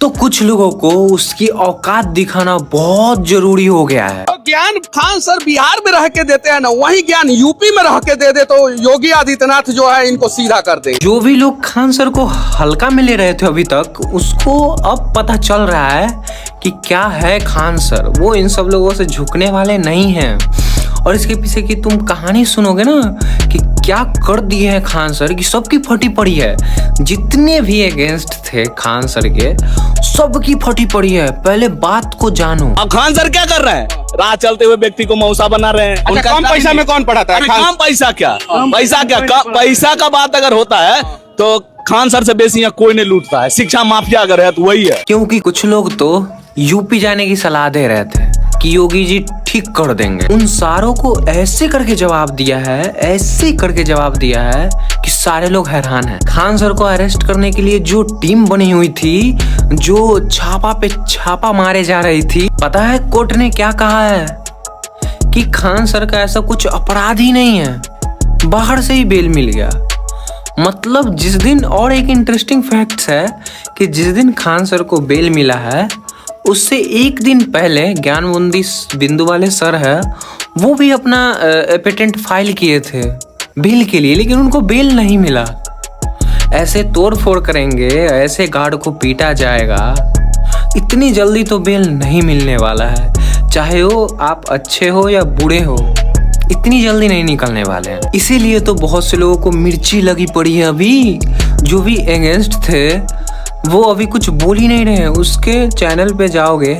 तो कुछ लोगों को उसकी औकात दिखाना बहुत जरूरी हो गया है। ज्ञान खान सर बिहार में रह के देते हैं ना, वही ज्ञान यूपी में रह के दे दे तो योगी आदित्यनाथ जो है इनको सीधा कर दे। जो भी लोग खान सर को हल्का में ले रहे थे अभी तक, उसको अब पता चल रहा है कि क्या है खान सर। वो इन सब लोगों से झुकने वाले नहीं हैं। और इसके पीछे की तुम कहानी सुनोगे ना कि क्या कर दिए हैं खान सर की, सबकी फटी पड़ी है। जितने भी अगेंस्ट थे खान सर के, सबकी फटी पड़ी है। पहले बात को जानो। अब खान सर क्या कर रहे हैं? राह चलते हुए व्यक्ति को मौसा बना रहे हैं। उनका कम पैसा में कौन पढ़ाता है? कम पैसा क्या, पैसा का बात अगर होता है तो खान सर से बेसी यहाँ कोई नहीं लूटता है। शिक्षा माफिया अगर है तो वही है। क्योंकि कुछ लोग तो यूपी जाने की सलाह दे रहे थे कि योगी जी ठीक कर देंगे। उन सारों को ऐसे करके जवाब दिया है, ऐसे करके जवाब दिया है कि सारे लोग हैरान हैं। खान सर को अरेस्ट करने के लिए जो टीम बनी हुई थी, जो छापा पे छापा मारे जा रही थी, पता है कोर्ट ने क्या कहा है कि खान सर का ऐसा कुछ अपराध ही नहीं है, बाहर से ही बेल मिल गया। मतलब जिस दिन, और एक इंटरेस्टिंग फैक्ट है कि जिस दिन खान सर को बेल मिला है, उससे एक दिन पहले ज्ञानबंदी बिंदु वाले सर है, वो भी अपना पेटेंट फाइल किए थे बेल के लिए, लेकिन उनको बेल नहीं मिला। ऐसे तोड़ फोड़ करेंगे, ऐसे गार्ड को पीटा जाएगा, इतनी जल्दी तो बेल नहीं मिलने वाला है। चाहे वो आप अच्छे हो या बुरे हो, इतनी जल्दी नहीं निकलने वाले हैं। इसीलिए तो बहुत से लोगों को मिर्ची लगी पड़ी है। अभी जो भी अगेंस्ट थे वो अभी कुछ बोल ही नहीं रहे हैं। उसके चैनल पे जाओगे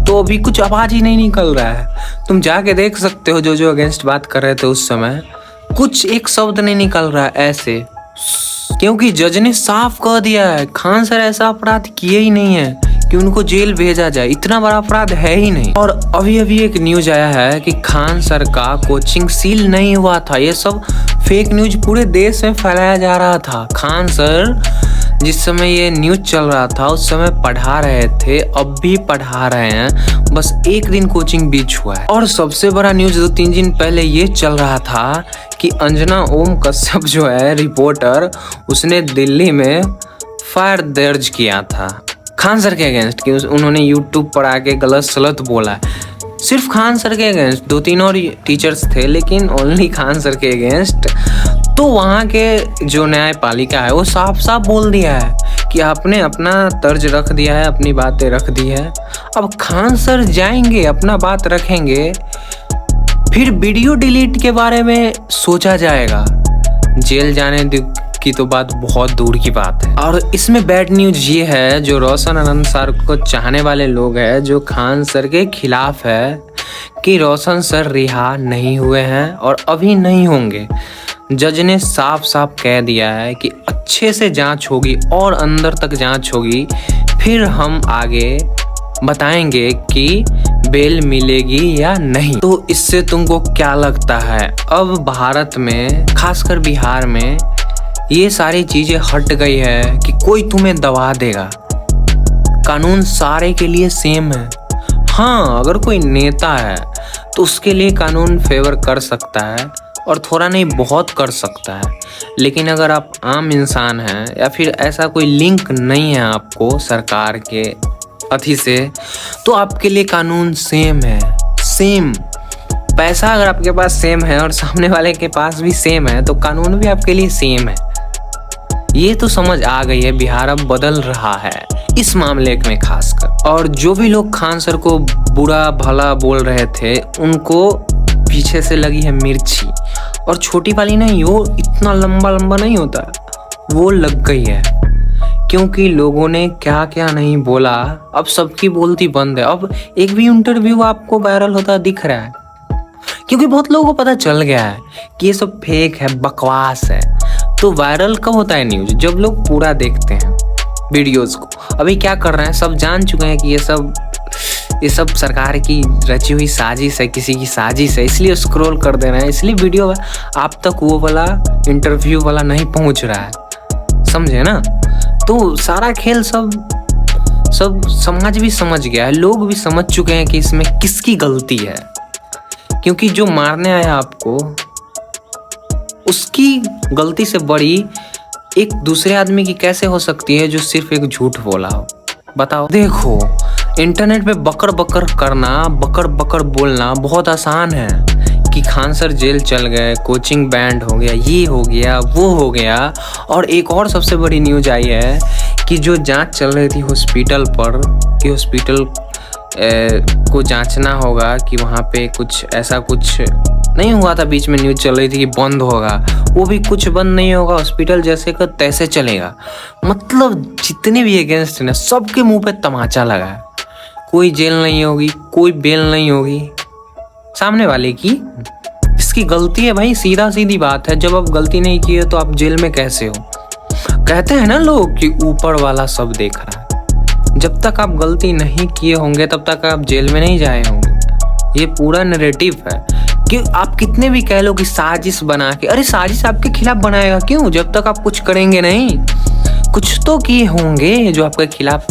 तो अभी कुछ आवाज ही नहीं निकल रहा है। तुम जाके देख सकते हो, जो अगेंस्ट बात कर रहे थे उस समय कुछ एक शब्द नहीं निकल रहा है ऐसे, क्योंकि जज ने साफ कह दिया है खान सर ऐसा अपराध किए ही नहीं है कि उनको जेल भेजा जाए। इतना बड़ा अपराध है ही नहीं। और अभी अभी एक न्यूज आया है कि खान सर का कोचिंग सील नहीं हुआ था। ये सब फेक न्यूज पूरे देश में फैलाया जा रहा था। खान सर जिस समय ये न्यूज चल रहा था उस समय पढ़ा रहे थे, अब भी पढ़ा रहे हैं, बस एक दिन कोचिंग बीच हुआ है। और सबसे बड़ा न्यूज 2-3 दिन पहले ये चल रहा था कि अंजना ओम कश्यप जो है रिपोर्टर, उसने दिल्ली में फायर दर्ज किया था खान सर के अगेंस्ट कि उन्होंने यूट्यूब पर आके गलत सलत बोला। सिर्फ खान सर के अगेंस्ट, 2-3 और टीचर्स थे लेकिन ओनली खान सर के अगेंस्ट। तो वहाँ के जो न्यायपालिका है वो साफ साफ बोल दिया है कि आपने अपना तर्ज रख दिया है, अपनी बातें रख दी है। अब खान सर जाएंगे, अपना बात रखेंगे, फिर वीडियो डिलीट के बारे में सोचा जाएगा। जेल जाने की तो बात बहुत दूर की बात है। और इसमें बैड न्यूज ये है, जो रोशन आनंद सर को चाहने वाले लोग हैं, जो खान सर के खिलाफ है, कि रोशन सर रिहा नहीं हुए हैं और अभी नहीं होंगे। जज ने साफ साफ कह दिया है कि अच्छे से जांच होगी और अंदर तक जांच होगी, फिर हम आगे बताएंगे कि बेल मिलेगी या नहीं। तो इससे तुमको क्या लगता है, अब भारत में खासकर बिहार में ये सारी चीजें हट गई है कि कोई तुम्हें दबा देगा। कानून सारे के लिए सेम है। हाँ, अगर कोई नेता है तो उसके लिए कानून फेवर कर सकता है और थोड़ा नहीं बहुत कर सकता है, लेकिन अगर आप आम इंसान हैं या फिर ऐसा कोई लिंक नहीं है आपको सरकार के अथी से, तो आपके लिए कानून सेम है। सेम पैसा अगर आपके पास सेम है और सामने वाले के पास भी सेम है, तो कानून भी आपके लिए सेम है। ये तो समझ आ गई है। बिहार अब बदल रहा है इस मामले में खासकर। और जो भी लोग खान सर को बुरा भला बोल रहे थे, उनको पीछे से लगी है मिर्ची। और छोटी वाली नहीं, वो इतना लंबा लंबा नहीं होता, वो लग गई है। क्योंकि लोगों ने क्या क्या नहीं बोला, अब सबकी बोलती बंद है। अब एक भी इंटरव्यू आपको वायरल होता दिख रहा है, क्योंकि बहुत लोगों को पता चल गया है कि ये सब फेक है, बकवास है। तो वायरल कब होता है न्यूज? जब लोग पूरा देखते हैं वीडियोस को। अभी क्या कर रहे हैं, सब जान चुके हैं कि ये सब सरकार की रची हुई साजिश है, किसी की साजिश है, इसलिए स्क्रॉल कर देना है, इसलिए वीडियो आप तक वो वाला इंटरव्यू वाला नहीं पहुंच रहा है, समझे ना? तो सारा खेल सब समाज भी समझ गया है, लोग भी समझ चुके हैं कि इसमें किसकी गलती है। क्योंकि जो मारने आया आपको, उसकी गलती से बड़ी एक दूसरे आदमी की कैसे हो सकती है जो सिर्फ एक झूठ बोला हो। बताओ। देखो, इंटरनेट पे बकर बकर करना, बकर बकर बोलना बहुत आसान है कि खान सर जेल चल गए, कोचिंग बैंड हो गया, ये हो गया, वो हो गया। और एक और सबसे बड़ी न्यूज आई है कि जो जांच चल रही थी हॉस्पिटल पर, कि हॉस्पिटल को जांचना होगा कि वहाँ पे कुछ ऐसा कुछ नहीं हुआ था। बीच में न्यूज चल रही थी कि बंद होगा, वो भी कुछ बंद नहीं होगा, हॉस्पिटल जैसे का तैसे चलेगा। मतलब जितने भी अगेंस्ट है ना, सबके मुंह पे तमाचा लगा है। कोई जेल नहीं होगी, कोई बेल नहीं होगी सामने वाले की। इसकी गलती है भाई, सीधा सीधी बात है। जब आप गलती नहीं किए तो आप जेल में कैसे हो? कहते हैं ना लोग कि ऊपर वाला सब देख रहा है। जब तक आप गलती नहीं किए होंगे तब तक आप जेल में नहीं जाए होंगे। ये पूरा नैरेटिव है कि आप कितने भी कह लो कि साजिश बना के, अरे साजिश आपके खिलाफ बनाएगा क्यों? जब तक आप कुछ करेंगे नहीं, कुछ तो किए होंगे जो आपके खिलाफ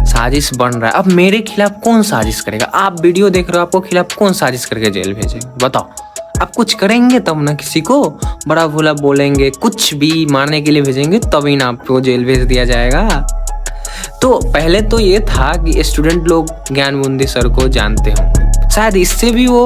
साजिश बन रहा है। अब मेरे खिलाफ कौन साजिश करेगा? आप वीडियो देख रहे हो, आपको खिलाफ कौन साजिश करके जेल भेजेगा? बताओ। आप कुछ करेंगे तब ना, किसी को बड़ा भोला बोलेंगे, कुछ भी मारने के लिए भेजेंगे, तभी ना आपको जेल भेज दिया जाएगा। तो पहले तो ये था कि स्टूडेंट लोग ज्ञानमुंदी सर को जानते होंगे, शायद इससे भी वो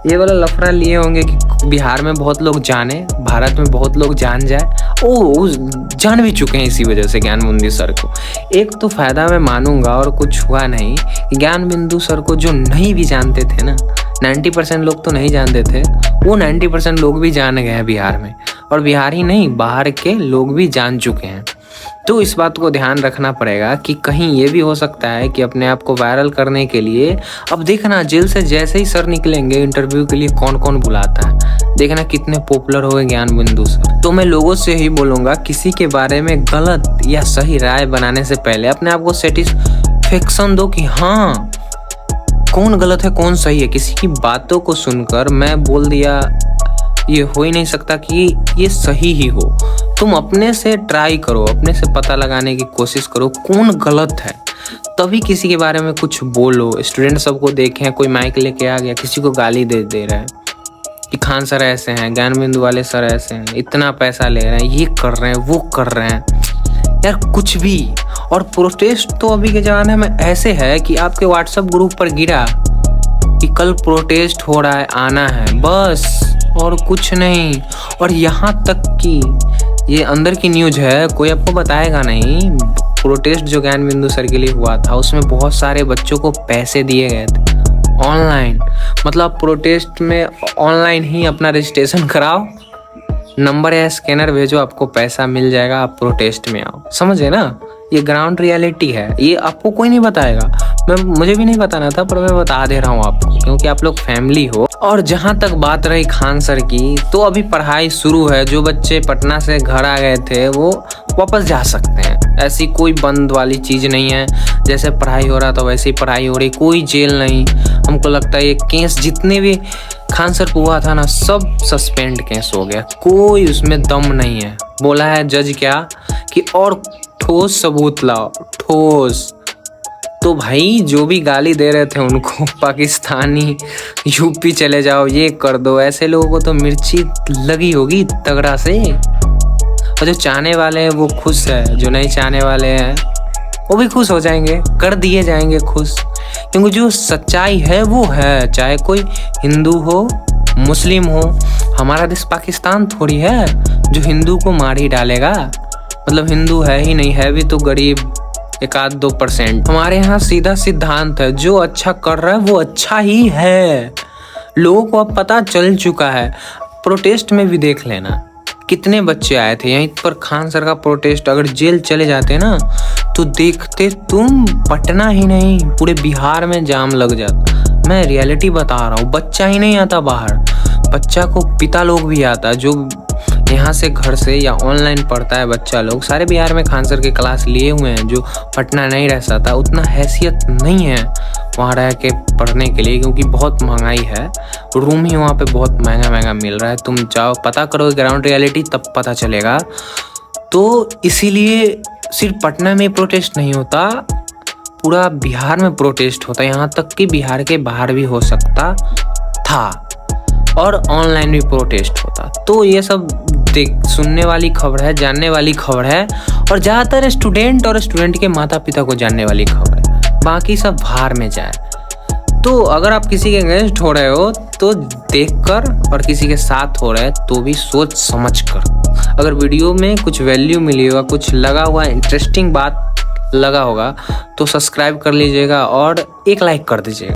ये वाला लफड़ा लिए होंगे कि बिहार में बहुत लोग जाने, भारत में बहुत लोग जान जाए। ओ जान भी चुके हैं इसी वजह से ज्ञानमुंदी सर को। एक तो फायदा मैं मानूंगा और कुछ हुआ नहीं कि ज्ञानबिंदु सर को जो नहीं भी जानते थे ना, 90% लोग तो नहीं जानते थे, वो 90% लोग भी जान गए हैं बिहार में। और बिहार ही नहीं, बाहर के लोग भी जान चुके हैं। तो इस बात को ध्यान रखना पड़ेगा कि कहीं ये भी हो सकता है कि अपने आप को वायरल करने के लिए, अब देखना जेल से जैसे ही सर निकलेंगे इंटरव्यू के लिए कौन कौन बुलाता है, देखना कितने पॉपुलर हो गए ज्ञानबिंदु सर। तो मैं लोगों से ही बोलूँगा, किसी के बारे में गलत या सही राय बनाने से पहले अपने आप को सेटिस्फेक्शन दो कि हाँ कौन गलत है कौन सही है। किसी की बातों को सुनकर मैं बोल दिया, ये हो ही नहीं सकता कि ये सही ही हो। तुम अपने से ट्राई करो, अपने से पता लगाने की कोशिश करो कौन गलत है, तभी किसी के बारे में कुछ बोलो। स्टूडेंट सबको देखें, कोई माइक लेके आ गया, किसी को गाली दे रहा है कि खान सर ऐसे हैं, ज्ञानबिंदु वाले सर ऐसे हैं, इतना पैसा ले रहे हैं, ये कर रहे हैं, वो कर रहे हैं, यार कुछ भी। और प्रोटेस्ट तो अभी के ज़माने में ऐसे है कि आपके व्हाट्सएप ग्रुप पर गिरा कि कल प्रोटेस्ट हो रहा है, आना है, बस और कुछ नहीं। और यहाँ तक कि ये अंदर की न्यूज है, कोई आपको बताएगा नहीं। प्रोटेस्ट जो ज्ञानबिंदु सर के लिए हुआ था, उसमें बहुत सारे बच्चों को पैसे दिए गए थे ऑनलाइन। मतलब प्रोटेस्ट में ऑनलाइन ही अपना रजिस्ट्रेशन कराओ, नंबर या स्कैनर भेजो, आपको पैसा मिल जाएगा, आप प्रोटेस्ट में आओ। समझे ना? ये ग्राउंड रियलिटी है, ये आपको कोई नहीं बताएगा। मुझे भी नहीं बताना था, पर मैं बता दे रहा हूँ आपको, क्योंकि आप लोग फैमिली हो। और जहाँ तक बात रही खान सर की, तो अभी पढ़ाई शुरू है। जो बच्चे पटना से घर आ गए थे वो वापस जा सकते हैं, ऐसी कोई बंद वाली चीज़ नहीं है। जैसे पढ़ाई हो रहा था वैसे ही पढ़ाई हो रही, कोई जेल नहीं। हमको लगता है ये केस जितने भी खान सर को हुआ था ना, सब सस्पेंड केस हो गया, कोई उसमें दम नहीं है। बोला है जज क्या कि और ठोस सबूत लाओ, ठोस। तो भाई जो भी गाली दे रहे थे उनको, पाकिस्तानी, यूपी चले जाओ, ये कर दो, ऐसे लोगों को तो मिर्ची लगी होगी तगड़ा से। और जो चाहने वाले हैं वो खुश है, जो नहीं चाहने वाले हैं वो भी खुश हो जाएंगे, कर दिए जाएंगे खुश। क्योंकि जो सच्चाई है वो है, चाहे कोई हिंदू हो मुस्लिम हो। हमारा देश पाकिस्तान थोड़ी है जो हिंदू को मार ही डालेगा। मतलब हिंदू है ही नहीं, है भी तो गरीब 1-2%। हमारे यहाँ सीधा सिद्धांत है, जो अच्छा कर रहा है वो अच्छा ही है। लोगों को अब पता चल चुका है। प्रोटेस्ट में भी देख लेना कितने बच्चे आए थे यहीं पर। खान सर का प्रोटेस्ट, अगर जेल चले जाते ना तो देखते तुम, पटना ही नहीं पूरे बिहार में जाम लग जाता। मैं रियलिटी बता रहा हूँ। बच्चा ही नहीं आता बाहर, बच्चा को पिता लोग भी आता, जो यहाँ से घर से या ऑनलाइन पढ़ता है बच्चा लोग। सारे बिहार में खान सर के क्लास लिए हुए हैं। जो पटना नहीं रह सकता, उतना हैसियत नहीं है वहाँ रह के पढ़ने के लिए, क्योंकि बहुत महंगाई है। रूम ही वहाँ पे बहुत महंगा महंगा मिल रहा है। तुम जाओ पता करो ग्राउंड रियलिटी, तब पता चलेगा। तो इसीलिए सिर्फ पटना में प्रोटेस्ट नहीं होता, पूरा बिहार में प्रोटेस्ट होता है। यहाँ तक कि बिहार के बाहर भी हो सकता था। और ऑनलाइन भी प्रोटेस्ट होता। तो ये सब सुनने वाली खबर है, जानने वाली खबर है, और ज़्यादातर स्टूडेंट और स्टूडेंट के माता पिता को जानने वाली खबर है। बाकी सब बाहर में जाए। तो अगर आप किसी के अगेंस्ट हो रहे हो तो देखकर, और किसी के साथ हो रहे हैं तो भी सोच समझ कर। अगर वीडियो में कुछ वैल्यू मिली होगा, कुछ लगा हुआ इंटरेस्टिंग बात लगा होगा तो सब्सक्राइब कर लीजिएगा और एक लाइक कर दीजिएगा।